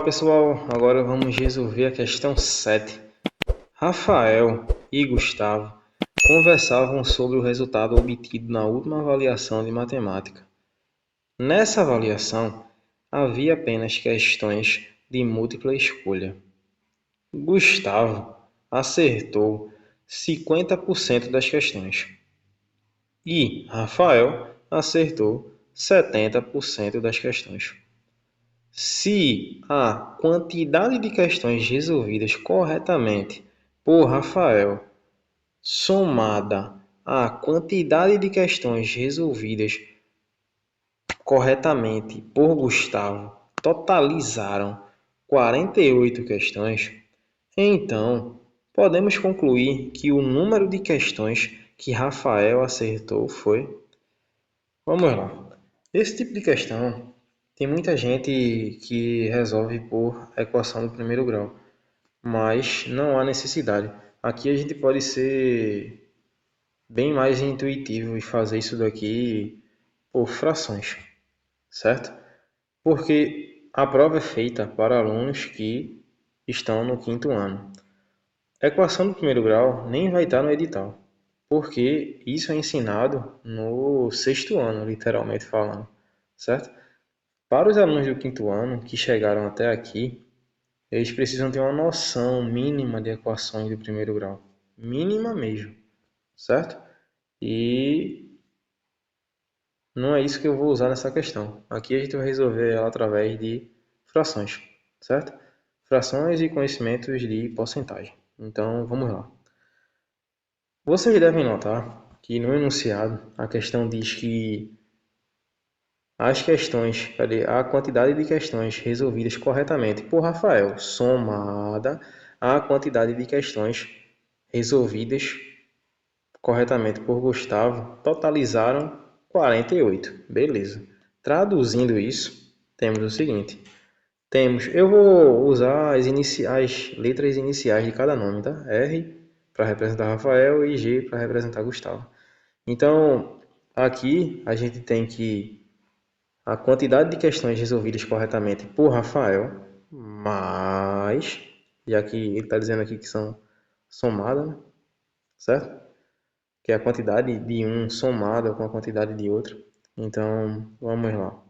pessoal, agora vamos resolver a questão 7. Rafael e Gustavo conversavam sobre o resultado obtido na última avaliação de matemática. Nessa avaliação, havia apenas questões de múltipla escolha. Gustavo acertou 50% das questões e Rafael acertou 70% das questões. Se a quantidade de questões resolvidas corretamente por Rafael somada à quantidade de questões resolvidas corretamente por Gustavo totalizaram 48 questões, então podemos concluir que o número de questões que Rafael acertou foi... Vamos lá. Esse tipo de questão tem muita gente que resolve por equação do primeiro grau, mas não há necessidade. Aqui a gente pode ser bem mais intuitivo e fazer isso daqui por frações, certo? Porque a prova é feita para alunos que estão no quinto ano. A equação do primeiro grau nem vai estar no edital, porque isso é ensinado no sexto ano, literalmente falando, certo? Para os alunos do quinto ano que chegaram até aqui, eles precisam ter uma noção mínima de equações do primeiro grau. Mínima mesmo, certo? E não é isso que eu vou usar nessa questão. Aqui a gente vai resolver ela através de frações, certo? Frações e conhecimentos de porcentagem. Então, vamos lá. Vocês devem notar que no enunciado a questão diz que a quantidade de questões resolvidas corretamente por Rafael, somada à quantidade de questões resolvidas corretamente por Gustavo, totalizaram 48. Beleza. Traduzindo isso, temos o seguinte. Eu vou usar as letras iniciais de cada nome, tá? R para representar Rafael e G para representar Gustavo. Então, aqui a gente tem que a quantidade de questões resolvidas corretamente por Rafael, mais, e aqui ele está dizendo aqui que são somadas, né? Certo? Que é a quantidade de um somada com a quantidade de outro. Então, vamos lá.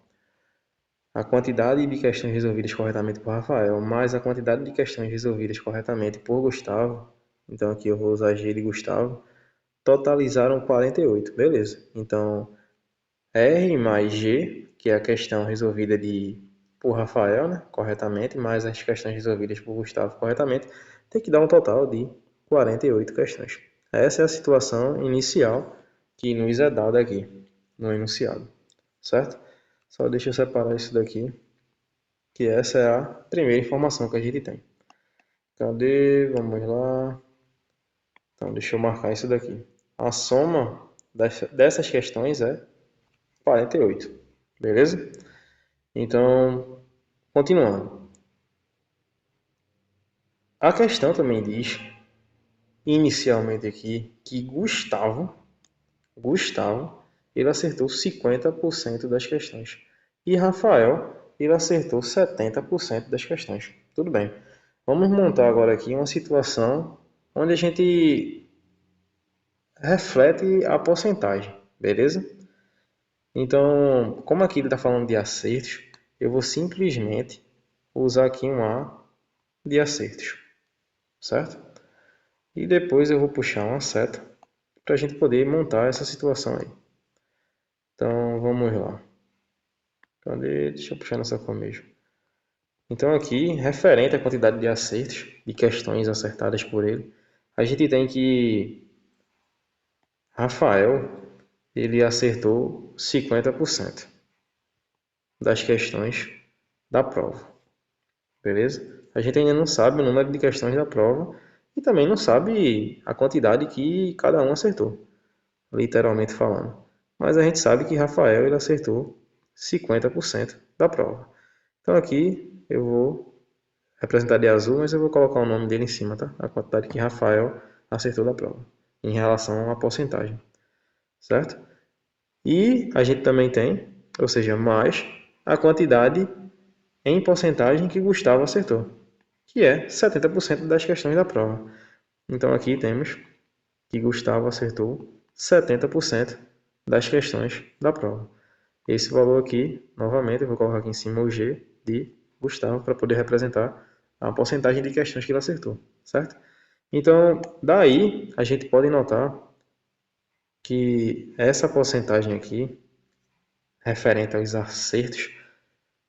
A quantidade de questões resolvidas corretamente por Rafael, mais a quantidade de questões resolvidas corretamente por Gustavo, então aqui eu vou usar G de Gustavo, totalizaram 48, beleza. Então, R mais G, que é a questão resolvida por Rafael, né, corretamente, mais as questões resolvidas por Gustavo corretamente, tem que dar um total de 48 questões. Essa é a situação inicial que nos é dada aqui no enunciado, certo? Só deixa eu separar isso daqui, que essa é a primeira informação que a gente tem. Cadê? Vamos lá. Então, deixa eu marcar isso daqui. A soma dessas questões é 48, beleza? Então, continuando. A questão também diz, inicialmente aqui, que Gustavo, ele acertou 50% das questões. E Rafael, ele acertou 70% das questões. Tudo bem. Vamos montar agora aqui uma situação onde a gente reflete a porcentagem, beleza? Então, como aqui ele está falando de acertos, eu vou simplesmente usar aqui um A de acertos, certo? E depois eu vou puxar uma seta para a gente poder montar essa situação aí. Então, vamos lá. Cadê? Deixa eu puxar nessa cor mesmo. Então, aqui, referente à quantidade de acertos, de questões acertadas por ele, a gente tem que Rafael, ele acertou 50% das questões da prova. Beleza? A gente ainda não sabe o número de questões da prova e também não sabe a quantidade que cada um acertou, literalmente falando. Mas a gente sabe que Rafael ele acertou 50% da prova. Então aqui eu vou representar de azul, mas eu vou colocar o nome dele em cima, tá? A quantidade que Rafael acertou da prova, em relação à porcentagem, certo? E a gente também tem, ou seja, mais a quantidade em porcentagem que Gustavo acertou, que é 70% das questões da prova. Então aqui temos que Gustavo acertou 70% das questões da prova. Esse valor aqui, novamente, eu vou colocar aqui em cima o G de Gustavo para poder representar a porcentagem de questões que ele acertou, certo? Então, daí a gente pode notar que essa porcentagem aqui, referente aos acertos,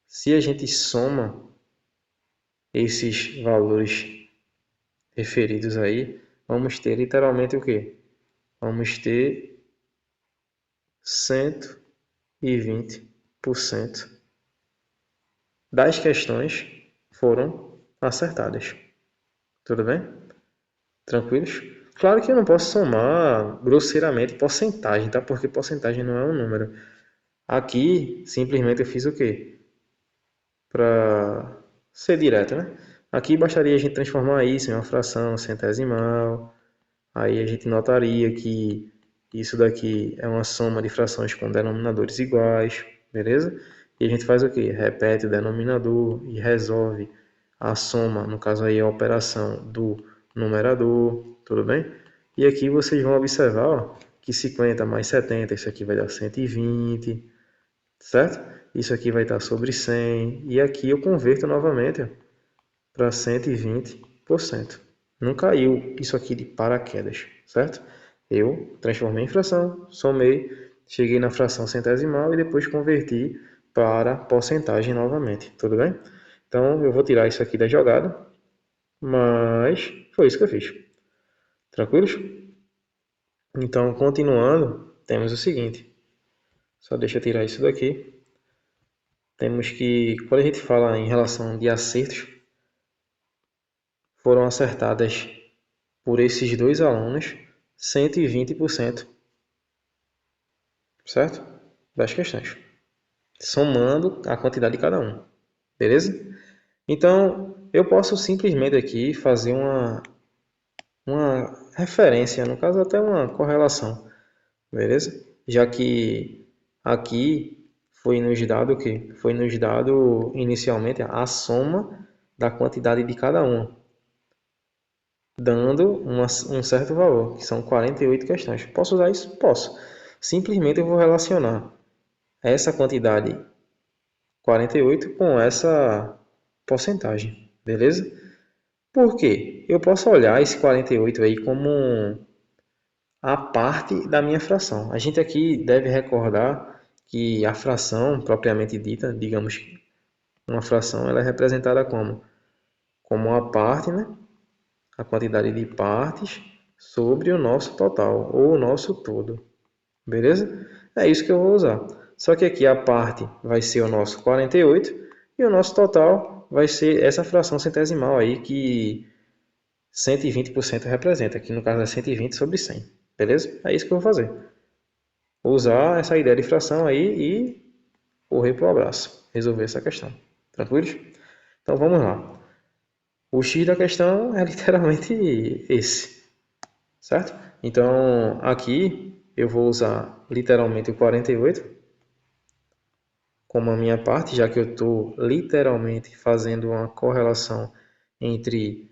se a gente soma esses valores referidos aí, vamos ter literalmente o quê? Vamos ter 120% das questões foram acertadas. Tudo bem? Tranquilos? Claro que eu não posso somar grosseiramente porcentagem, tá? Porque porcentagem não é um número. Aqui, simplesmente eu fiz o quê? Para ser direto, né? Aqui bastaria a gente transformar isso em uma fração centesimal. Aí a gente notaria que isso daqui é uma soma de frações com denominadores iguais, beleza? E a gente faz o quê? Repete o denominador e resolve a soma, no caso aí a operação do numerador, tudo bem? E aqui vocês vão observar, ó, que 50 mais 70, isso aqui vai dar 120, certo? Isso aqui vai estar sobre 100, e aqui eu converto novamente para 120%. Não caiu isso aqui de paraquedas, certo? Eu transformei em fração, somei, cheguei na fração centesimal e depois converti para porcentagem novamente, tudo bem? Então eu vou tirar isso aqui da jogada, mas foi isso que eu fiz. Tranquilos? Então, continuando, temos o seguinte. Só deixa eu tirar isso daqui. Temos que, quando a gente fala em relação de acertos, foram acertadas por esses dois alunos 120%, certo? Das questões, somando a quantidade de cada um, beleza? Então, eu posso simplesmente aqui fazer uma referência, no caso até uma correlação, beleza? Já que aqui foi nos dado o quê? Foi nos dado inicialmente a soma da quantidade de cada um, dando um certo valor, que são 48 questões. Posso usar isso? Posso. Simplesmente eu vou relacionar essa quantidade 48 com essa porcentagem, beleza? Por quê? Eu posso olhar esse 48 aí como a parte da minha fração. A gente aqui deve recordar que a fração propriamente dita, digamos, uma fração, ela é representada como a parte, né? A quantidade de partes sobre o nosso total, ou o nosso todo. Beleza? É isso que eu vou usar. Só que aqui a parte vai ser o nosso 48 e o nosso total vai ser essa fração centesimal aí que 120% representa. Aqui no caso é 120 sobre 100. Beleza? É isso que eu vou fazer. Vou usar essa ideia de fração aí e correr para o abraço. Resolver essa questão. Tranquilos? Então vamos lá. O X da questão é literalmente esse, certo? Então, aqui eu vou usar literalmente o 48 como a minha parte, já que eu estou literalmente fazendo uma correlação entre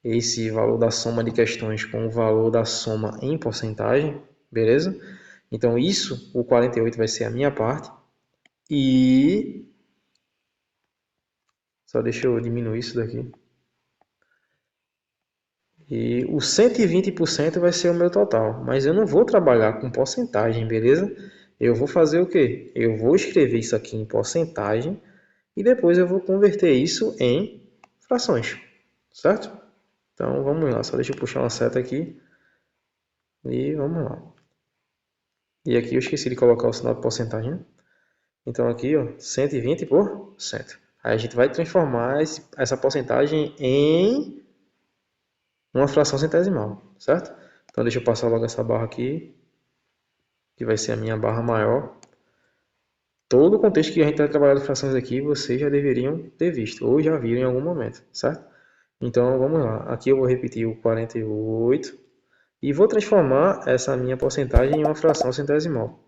esse valor da soma de questões com o valor da soma em porcentagem, beleza? Então, isso, o 48 vai ser a minha parte. E... só deixa eu diminuir isso daqui. E o 120% vai ser o meu total, mas eu não vou trabalhar com porcentagem, beleza? Eu vou fazer o quê? Eu vou escrever isso aqui em porcentagem e depois eu vou converter isso em frações, certo? Então vamos lá, só deixa eu puxar uma seta aqui e vamos lá. E aqui eu esqueci de colocar o sinal de porcentagem, né? Então aqui, ó, 120%. Aí a gente vai transformar essa porcentagem em uma fração centesimal, certo? Então deixa eu passar logo essa barra aqui, que vai ser a minha barra maior. Todo o contexto que a gente vai trabalhar de frações aqui, vocês já deveriam ter visto, ou já viram em algum momento, certo? Então vamos lá, aqui eu vou repetir o 48 e vou transformar essa minha porcentagem em uma fração centesimal.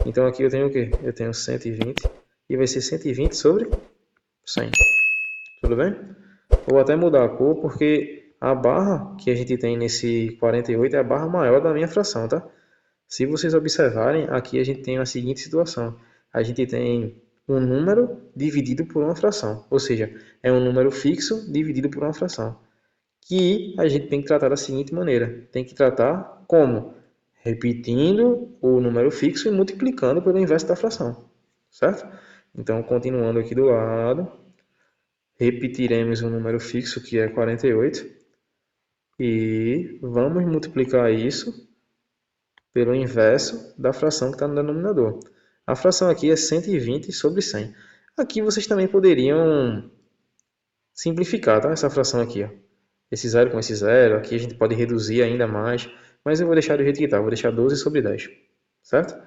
Então aqui eu tenho o quê? Eu tenho 120 e vai ser 120 sobre 100. Tudo bem? Vou até mudar a cor porque a barra que a gente tem nesse 48 é a barra maior da minha fração, tá? Se vocês observarem, aqui a gente tem a seguinte situação. A gente tem um número dividido por uma fração. Ou seja, é um número fixo dividido por uma fração. Que a gente tem que tratar da seguinte maneira. Tem que tratar como? Repetindo o número fixo e multiplicando pelo inverso da fração. Certo? Então, continuando aqui do lado, repetiremos o número fixo que é 48 e vamos multiplicar isso pelo inverso da fração que está no denominador. A fração aqui é 120 sobre 100. Aqui vocês também poderiam simplificar, tá? Essa fração aqui, ó. Esse zero com esse zero, aqui a gente pode reduzir ainda mais, mas eu vou deixar do jeito que está, vou deixar 12 sobre 10, certo?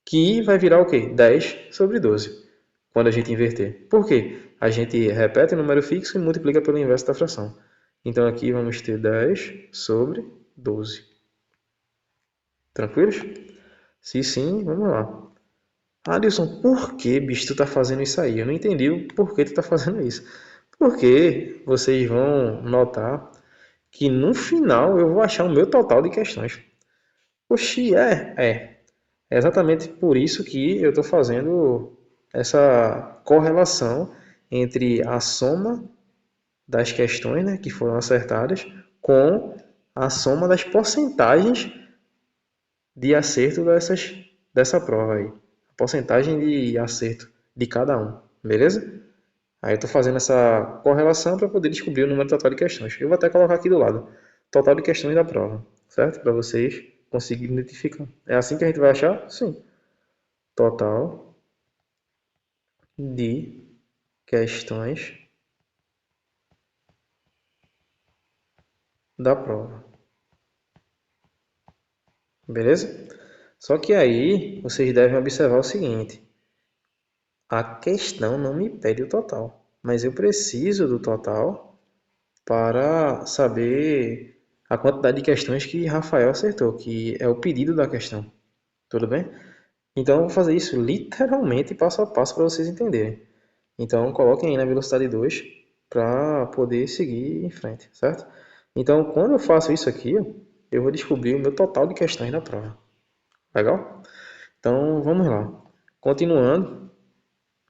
Que vai virar o quê? 10 sobre 12, quando a gente inverter. Por quê? A gente repete o número fixo e multiplica pelo inverso da fração. Então aqui vamos ter 10 sobre 12. Tranquilos? Se sim, vamos lá. Adilson, por que, bicho, tu tá fazendo isso aí? Eu não entendi o porquê tu tá fazendo isso. Porque vocês vão notar que no final eu vou achar o meu total de questões. Oxi, é exatamente por isso que eu estou fazendo essa correlação entre a soma das questões, né, que foram acertadas com a soma das porcentagens de acerto dessa prova aí. A porcentagem de acerto de cada um, beleza? Aí eu estou fazendo essa correlação para poder descobrir o número total de questões. Eu vou até colocar aqui do lado, total de questões da prova, certo? Para vocês conseguirem identificar. É assim que a gente vai achar? Sim. Total de questões da prova. Beleza? Só que aí vocês devem observar o seguinte: a questão não me pede o total, mas eu preciso do total para saber a quantidade de questões que Rafael acertou, que é o pedido da questão. Tudo bem? Então eu vou fazer isso literalmente passo a passo para vocês entenderem. Então coloquem aí na velocidade 2 para poder seguir em frente, certo? Então quando eu faço isso aqui, eu vou descobrir o meu total de questões da prova. Legal? Então vamos lá. Continuando,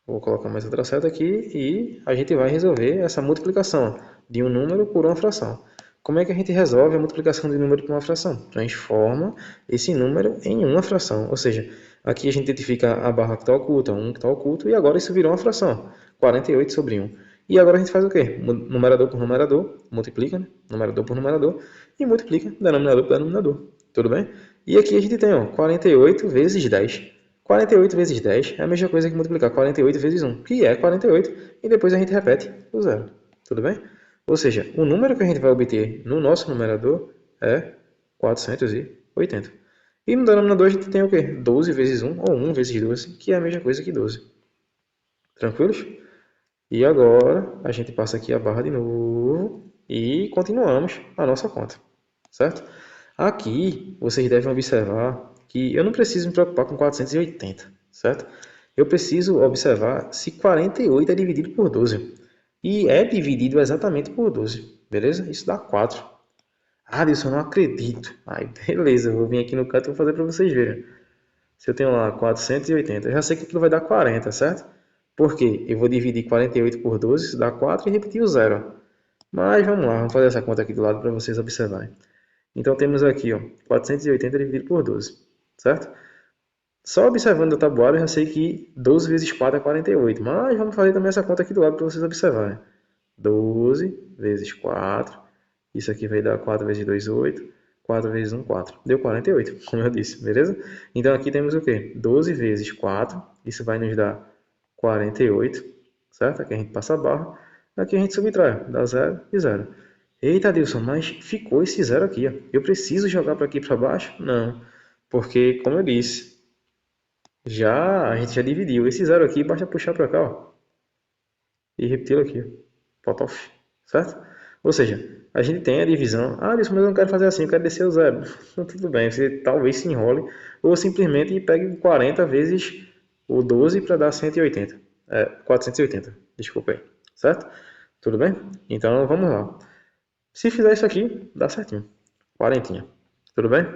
vou colocar mais outra seta aqui e a gente vai resolver essa multiplicação de um número por uma fração. Como é que a gente resolve a multiplicação de um número por uma fração? Transforma esse número em uma fração. Ou seja, aqui a gente identifica a barra que está oculta, um que está oculto, e agora isso virou uma fração. 48 sobre 1. E agora a gente faz o quê? Numerador por numerador, multiplica, né? Numerador por numerador, e multiplica denominador por denominador. Tudo bem? E aqui a gente tem 48 vezes 10. 48 vezes 10 é a mesma coisa que multiplicar 48 vezes 1, que é 48, e depois a gente repete o zero. Tudo bem? Ou seja, o número que a gente vai obter no nosso numerador é 480. E no denominador a gente tem o quê? 12 vezes 1, ou 1 vezes 12, que é a mesma coisa que 12. Tranquilos? E agora a gente passa aqui a barra de novo e continuamos a nossa conta, certo? Aqui vocês devem observar que eu não preciso me preocupar com 480, certo? Eu preciso observar se 48 é dividido por 12. E é dividido exatamente por 12, beleza? Isso dá 4. Ah, Dilson, eu não acredito. Aí, beleza, eu vou vir aqui no canto e vou fazer para vocês verem. Se eu tenho lá 480, eu já sei que aquilo vai dar 40, certo? Por quê? Eu vou dividir 48 por 12, isso dá 4 e repetir o zero. Mas vamos lá, vamos fazer essa conta aqui do lado para vocês observarem. Então temos aqui, 480 dividido por 12, certo? Só observando o tabuado eu já sei que 12 vezes 4 é 48, mas vamos fazer também essa conta aqui do lado para vocês observarem. 12 vezes 4, isso aqui vai dar 4 vezes 2, 8, 4 vezes 1, 4. Deu 48, como eu disse, beleza? Então aqui temos o quê? 12 vezes 4, isso vai nos dar 48, certo? Aqui a gente passa a barra, aqui a gente subtrai, dá 0 e 0. Eita, Adilson, mas ficou esse 0 aqui, ó. Eu preciso jogar para aqui para baixo? Não, porque, como eu disse, a gente já dividiu. Esse 0 aqui, basta puxar para cá, ó, e repetir aqui, potof, certo? Ou seja, a gente tem a divisão. Ah, Adilson, mas eu não quero fazer assim, eu quero descer o 0. Tudo bem, você talvez se enrole, ou simplesmente pegue 40 vezes o 12 para dar 180. 480, desculpa aí. certo? Tudo bem? Então, vamos lá. Se fizer isso aqui, dá certinho. Quarentinha. Tudo bem?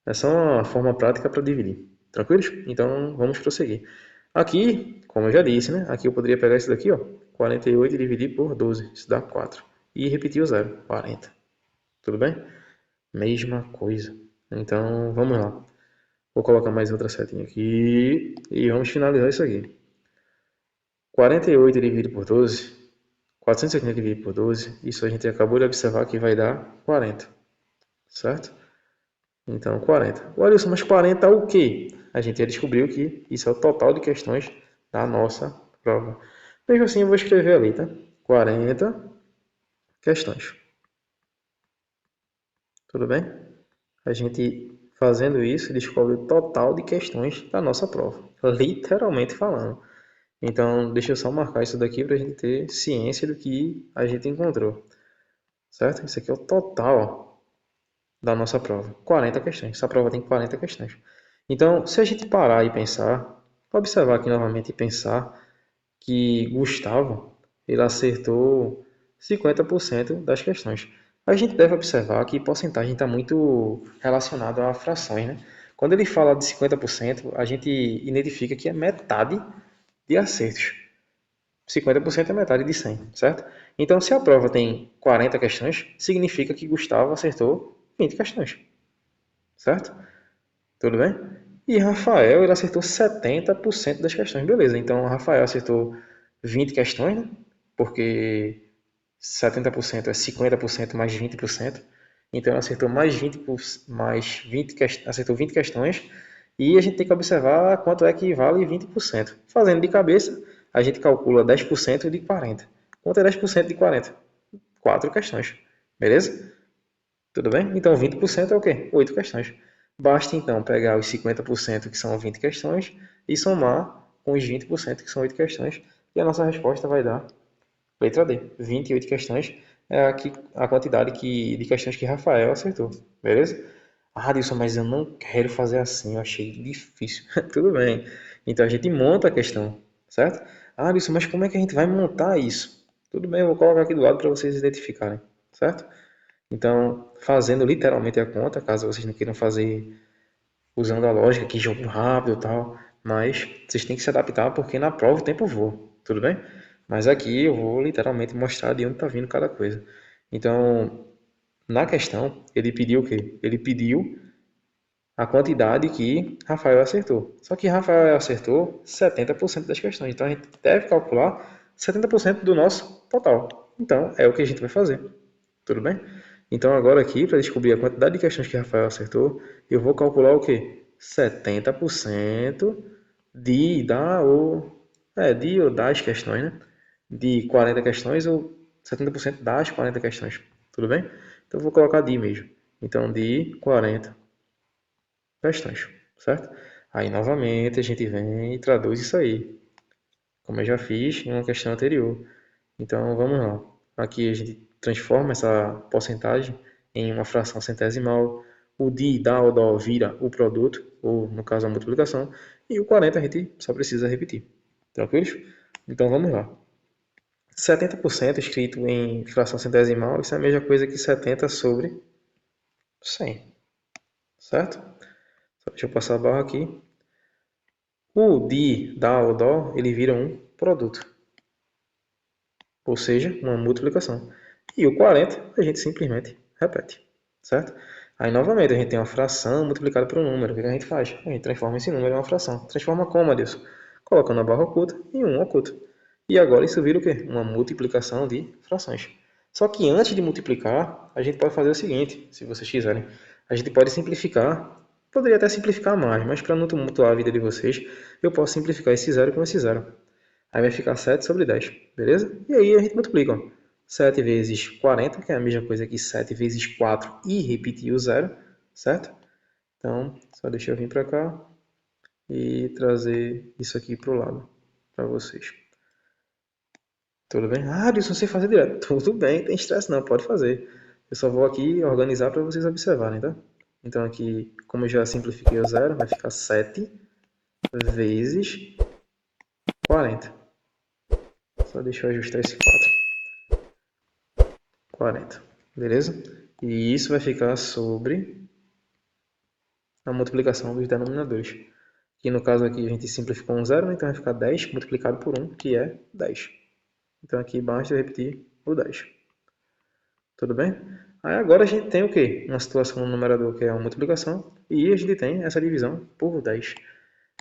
É só uma forma prática para dividir. Tranquilos? Então, vamos prosseguir. Aqui, como eu já disse, né? Aqui eu poderia pegar isso daqui, ó. 48 e dividir por 12. Isso dá 4. E repetir o zero. 40. Tudo bem? Mesma coisa. Então, vamos lá. Vou colocar mais outra setinha aqui. E vamos finalizar isso aqui. 48 dividido por 12. 480 dividido por 12. Isso a gente acabou de observar que vai dar 40. Certo? Então, 40. O Alisson, mas 40 é o quê? A gente já descobriu que isso é o total de questões da nossa prova. Mesmo assim, eu vou escrever ali, tá? 40 questões. Tudo bem? A gente, fazendo isso, descobre o total de questões da nossa prova. Literalmente falando. Então, deixa eu só marcar isso daqui para a gente ter ciência do que a gente encontrou. Certo? Isso aqui é o total da nossa prova. 40 questões. Essa prova tem 40 questões. Então, se a gente parar e pensar, observar aqui novamente e pensar que Gustavo ele acertou 50% das questões. A gente deve observar que porcentagem está muito relacionada a frações, né? Quando ele fala de 50%, a gente identifica que é metade de acertos. 50% é metade de 100, certo? Então, se a prova tem 40 questões, significa que Gustavo acertou 20 questões, certo? Tudo bem? E Rafael, ele acertou 70% das questões. Beleza, então Rafael acertou 20 questões, né? Porque 70% é 50% mais 20%. Então ele acertou mais 20 acertou 20 questões. E a gente tem que observar quanto é que vale 20%. Fazendo de cabeça, a gente calcula 10% de 40. Quanto é 10% de 40? 4 questões. Beleza? Tudo bem? Então 20% é o quê? 8 questões. Basta então pegar os 50% que são 20 questões e somar com os 20% que são 8 questões. E a nossa resposta vai dar letra D. 28 questões é a quantidade de questões que Rafael acertou. Beleza? Ah, Adilson, mas eu não quero fazer assim, eu achei difícil. Tudo bem. Então a gente monta a questão, certo? Ah, Adilson, mas como é que a gente vai montar isso? Tudo bem, eu vou colocar aqui do lado para vocês identificarem, certo? Então, fazendo literalmente a conta, caso vocês não queiram fazer usando a lógica, que jogo rápido e tal, mas vocês têm que se adaptar porque na prova o tempo voa, tudo bem? Mas aqui eu vou literalmente mostrar de onde está vindo cada coisa. Então, na questão, ele pediu o quê? Ele pediu a quantidade que Rafael acertou. Só que Rafael acertou 70% das questões, então a gente deve calcular 70% do nosso total. Então, é o que a gente vai fazer. Tudo bem? Então agora aqui, para descobrir a quantidade de questões que Rafael acertou, eu vou calcular o quê? 70% de ou das questões, né? De 40 questões ou 70% das 40 questões. Tudo bem? Então eu vou colocar de mesmo. Então de 40 questões, certo? Aí novamente a gente vem e traduz isso aí, como eu já fiz em uma questão anterior. Então vamos lá. Aqui a gente transforma essa porcentagem em uma fração centesimal. O di, dá ou dó vira o produto, ou no caso a multiplicação. E o 40 a gente só precisa repetir. Tranquilos? Então vamos lá. 70% escrito em fração centesimal, isso é a mesma coisa que 70 sobre 100. Certo? Só deixa eu passar a barra aqui. O di, dá ou dó, ele vira um produto. Ou seja, uma multiplicação. E o 40 a gente simplesmente repete, certo? Aí novamente a gente tem uma fração multiplicada por um número. O que a gente faz? A gente transforma esse número em uma fração. Transforma como, Adilson? Colocando a barra oculta e um oculto. E agora isso vira o quê? Uma multiplicação de frações. Só que antes de multiplicar, a gente pode fazer o seguinte, se vocês quiserem. A gente pode simplificar, poderia até simplificar mais, mas para não tumultuar a vida de vocês, eu posso simplificar esse zero com esse zero. Aí vai ficar 7 sobre 10, beleza? E aí a gente multiplica, ó. 7 vezes 40, que é a mesma coisa que 7 vezes 4 e repetir o zero, certo? Então, só deixa eu vir para cá e trazer isso aqui para o lado, para vocês. Tudo bem? Ah, Adilson, você fazer direto. Tudo bem, tem estresse não, pode fazer. Eu só vou aqui organizar para vocês observarem, tá? Então aqui, como eu já simplifiquei o zero, vai ficar 7 vezes 40. Só deixa eu ajustar esse 4. 40. Beleza? E isso vai ficar sobre a multiplicação dos denominadores. Que no caso aqui a gente simplificou um zero, então vai ficar 10 multiplicado por 1, que é 10. Então aqui basta eu repetir o 10. Tudo bem? Aí agora a gente tem o quê? Uma situação no numerador que é a multiplicação e a gente tem essa divisão por 10.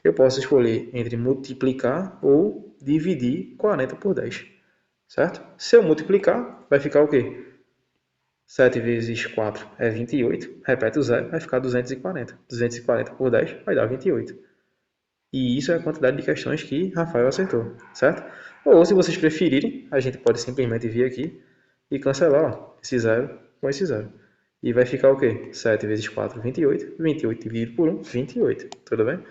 Eu posso escolher entre multiplicar ou dividir 40 por 10. Certo? Se eu multiplicar, vai ficar o quê? 7 vezes 4 é 28. Repete o zero, vai ficar 240. 240 por 10 vai dar 28. E isso é a quantidade de questões que Rafael acertou, certo? Ou, se vocês preferirem, a gente pode simplesmente vir aqui e cancelar ó, esse zero com esse zero. E vai ficar o quê? 7 vezes 4, 28. 28 dividido por 1, 28. Tudo bem?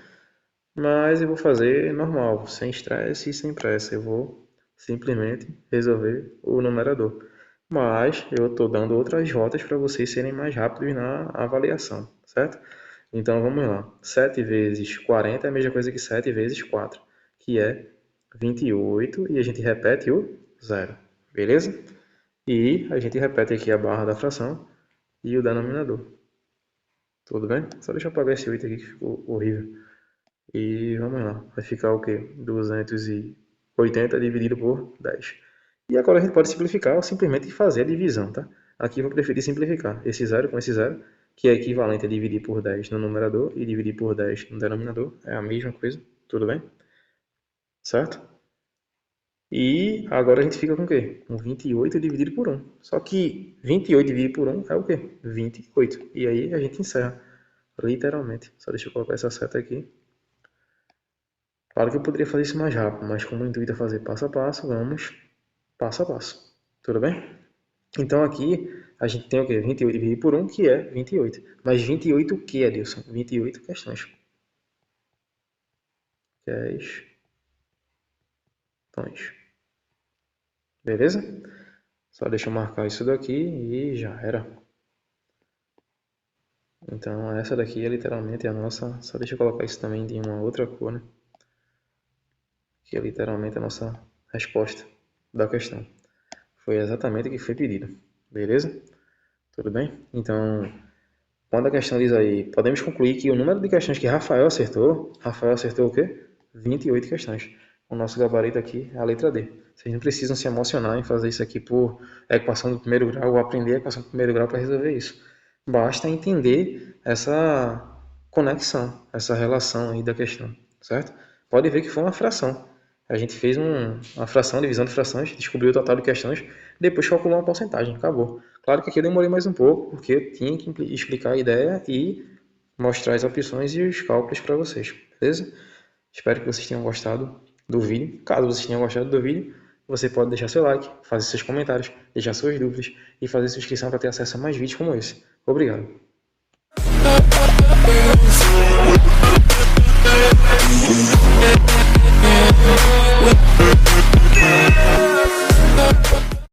Mas eu vou fazer normal, sem estresse e sem pressa. Eu vou simplesmente resolver o numerador. Mas eu estou dando outras rotas para vocês serem mais rápidos na avaliação, certo? Então vamos lá. 7 vezes 40 é a mesma coisa que 7 vezes 4, que é 28, e a gente repete o zero, beleza? E a gente repete aqui a barra da fração e o denominador. Tudo bem? Só deixa eu apagar esse 8 aqui que ficou horrível. E vamos lá. Vai ficar o quê? 280 dividido por 10. E agora a gente pode simplificar ou simplesmente fazer a divisão, tá? Aqui eu vou preferir simplificar. Esse zero com esse zero, que é equivalente a dividir por 10 no numerador e dividir por 10 no denominador. É a mesma coisa, tudo bem? Certo? E agora a gente fica com o quê? Com 28 dividido por 1. Só que 28 dividido por 1 é o quê? 28. E aí a gente encerra, literalmente. Só deixa eu colocar essa seta aqui. Claro que eu poderia fazer isso mais rápido, mas como o intuito é fazer passo a passo, vamos passo a passo. Tudo bem? Então aqui a gente tem o quê? 28 dividido por 1, que é 28. Mas 28 o que, Edilson? 28 questões. Beleza? Só deixa eu marcar isso daqui e já era. Então essa daqui é literalmente a nossa... Só deixa eu colocar isso também de uma outra cor, né? Que é literalmente a nossa resposta da questão. Foi exatamente o que foi pedido. Beleza? Tudo bem? Então, quando a questão diz aí, podemos concluir que o número de questões que Rafael acertou o quê? 28 questões. O nosso gabarito aqui é a letra D. Vocês não precisam se emocionar em fazer isso aqui por equação do primeiro grau ou aprender a equação do primeiro grau para resolver isso. Basta entender essa conexão, essa relação aí da questão, certo? Pode ver que foi uma fração. A gente fez uma fração, divisão de frações, descobriu o total de questões, depois calculou uma porcentagem, acabou. Claro que aqui eu demorei mais um pouco, porque eu tinha que explicar a ideia e mostrar as opções e os cálculos para vocês, beleza? Espero que vocês tenham gostado do vídeo. Caso vocês tenham gostado do vídeo, você pode deixar seu like, fazer seus comentários, deixar suas dúvidas e fazer sua inscrição para ter acesso a mais vídeos como esse. Obrigado! Yeah.